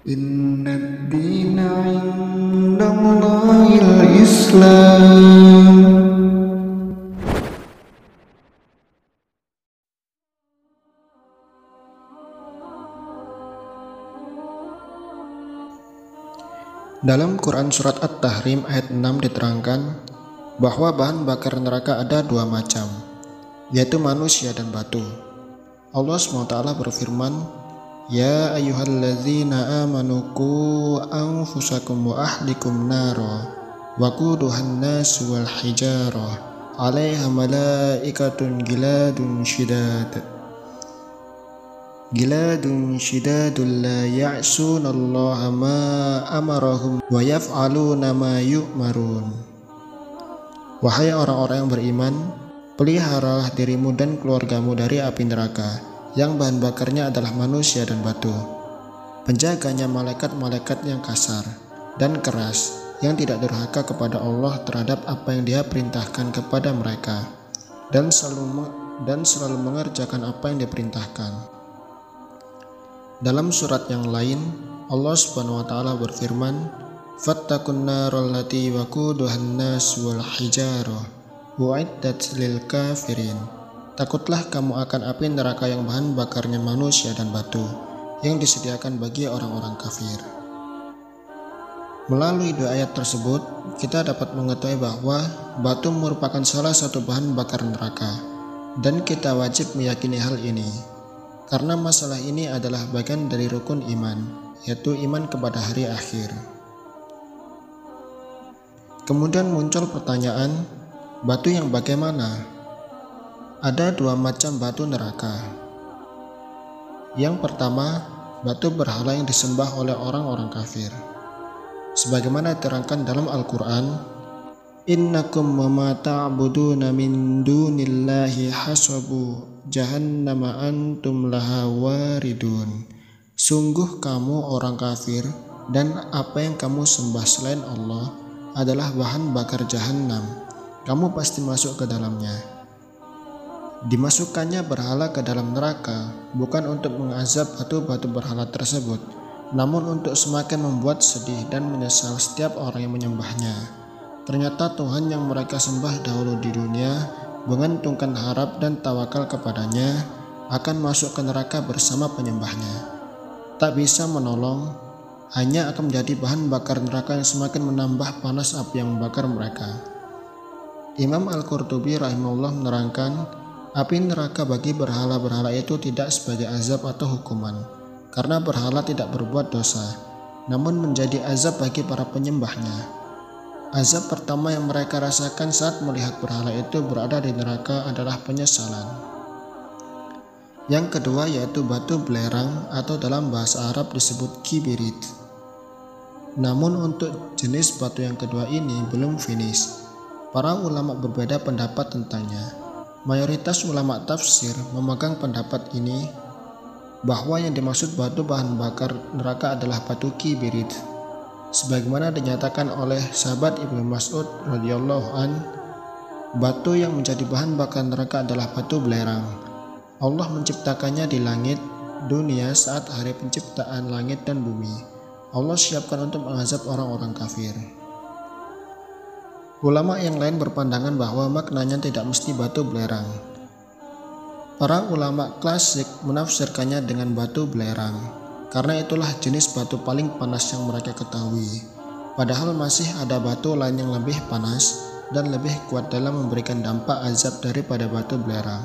Inna dina indallahil Islam. Dalam Quran Surat At-Tahrim ayat 6 diterangkan bahwa bahan bakar neraka ada dua macam, yaitu manusia dan batu. Allah SWT berfirman, Ya ayyuhalladzina amanu qu anfusakum wa ahlikum nara waquduhan nas wal hijarah 'alaiha malaikatun giladun shidadun la ya'sunallaha ma amarahum wa yaf'aluna ma yu'marun. Wahai orang-orang yang beriman, peliharalah dirimu dan keluargamu dari api neraka yang bahan bakarnya adalah manusia dan batu. Penjaganya malaikat-malaikat yang kasar dan keras, yang tidak durhaka kepada Allah terhadap apa yang Dia perintahkan kepada mereka, dan selalu mengerjakan apa yang diperintahkan. Dalam surat yang lain, Allah Subhanahu wa taala berfirman, Fattaqun naral lati waquduhan nas wal hijarah uiddat lil kafirin. Takutlah kamu akan api neraka yang bahan bakarnya manusia dan batu, yang disediakan bagi orang-orang kafir. Melalui dua ayat tersebut, kita dapat mengetahui bahwa batu merupakan salah satu bahan bakar neraka, dan kita wajib meyakini hal ini. Karena masalah ini adalah bagian dari rukun iman, yaitu iman kepada hari akhir. Kemudian muncul pertanyaan, batu yang bagaimana? Ada dua macam batu neraka. Yang pertama, batu berhala yang disembah oleh orang-orang kafir. Sebagaimana diterangkan dalam Al-Quran, Innakum wa ma ta'buduna min dunillahi hasabu jahannama antum laha waridun. Sungguh kamu orang kafir dan apa yang kamu sembah selain Allah adalah bahan bakar jahannam. Kamu pasti masuk ke dalamnya. Dimasukkannya berhala ke dalam neraka bukan untuk mengazab batu-batu berhala tersebut, namun untuk semakin membuat sedih dan menyesal setiap orang yang menyembahnya. Ternyata Tuhan yang mereka sembah dahulu di dunia, mengantungkan harap dan tawakal kepadanya, akan masuk ke neraka bersama penyembahnya. Tak bisa menolong, hanya akan menjadi bahan bakar neraka yang semakin menambah panas api yang membakar mereka. Imam Al-Qurtubi rahimahullah menerangkan, api neraka bagi berhala-berhala itu tidak sebagai azab atau hukuman, karena berhala tidak berbuat dosa, namun menjadi azab bagi para penyembahnya. Azab pertama yang mereka rasakan saat melihat berhala itu berada di neraka adalah penyesalan. Yang kedua yaitu batu belerang atau dalam bahasa Arab disebut kibirit. Namun untuk jenis batu yang kedua ini belum finish. Para ulama berbeda pendapat tentangnya. Mayoritas ulama tafsir memegang pendapat ini bahwa yang dimaksud batu bahan bakar neraka adalah batu kibirit. Sebagaimana dinyatakan oleh sahabat Ibnu Mas'ud radhiyallahu an, batu yang menjadi bahan bakar neraka adalah batu belerang. Allah menciptakannya di langit dunia saat hari penciptaan langit dan bumi. Allah siapkan untuk mengazab orang-orang kafir. Ulama yang lain berpandangan bahwa maknanya tidak mesti batu belerang. Para ulama klasik menafsirkannya dengan batu belerang. Karena itulah jenis batu paling panas yang mereka ketahui. Padahal masih ada batu lain yang lebih panas dan lebih kuat dalam memberikan dampak azab daripada batu belerang.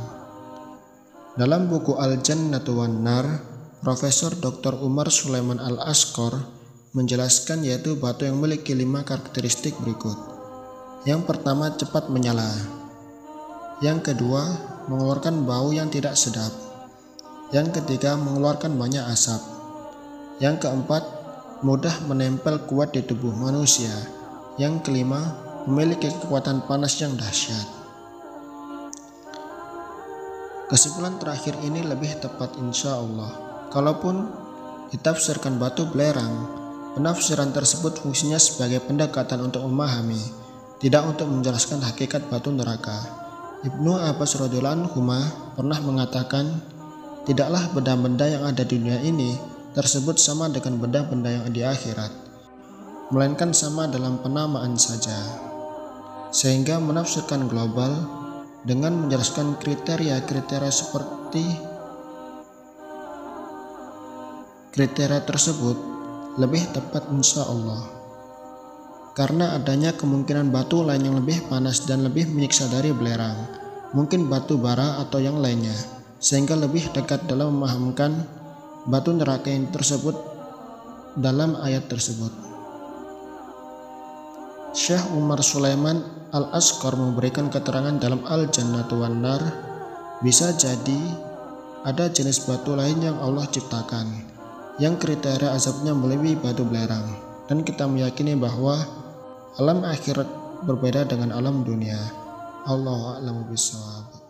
Dalam buku Al-Jannatu wan Nar, Profesor Dr. Umar Sulaiman Al-Asqar menjelaskan yaitu batu yang memiliki 5 karakteristik berikut. Yang pertama, cepat menyala. Yang kedua, mengeluarkan bau yang tidak sedap. Yang ketiga, mengeluarkan banyak asap. Yang keempat, mudah menempel kuat di tubuh manusia. Yang kelima, memiliki kekuatan panas yang dahsyat. Kesimpulan terakhir ini lebih tepat insya Allah. Kalaupun ditafsirkan batu belerang, penafsiran tersebut fungsinya sebagai pendekatan untuk memahami, tidak untuk menjelaskan hakikat batu neraka. Ibnu Abbas radhiyallahu anhu pernah mengatakan, tidaklah benda-benda yang ada di dunia ini tersebut sama dengan benda-benda yang di akhirat, melainkan sama dalam penamaan saja. Sehingga menafsirkan global dengan menjelaskan kriteria-kriteria seperti kriteria tersebut lebih tepat insya Allah, karena adanya kemungkinan batu lain yang lebih panas dan lebih menyiksa dari belerang, mungkin batu bara atau yang lainnya, sehingga lebih dekat dalam memahamkan batu neraka yang tersebut dalam ayat tersebut. Syekh Umar Sulaiman Al-Asqar memberikan keterangan dalam Al-Jannatu wan Nar, bisa jadi ada jenis batu lain yang Allah ciptakan yang kriteria azabnya melebihi batu belerang, dan kita meyakini bahwa alam akhirat berbeda dengan alam dunia. Allahu a'lamu bishawab.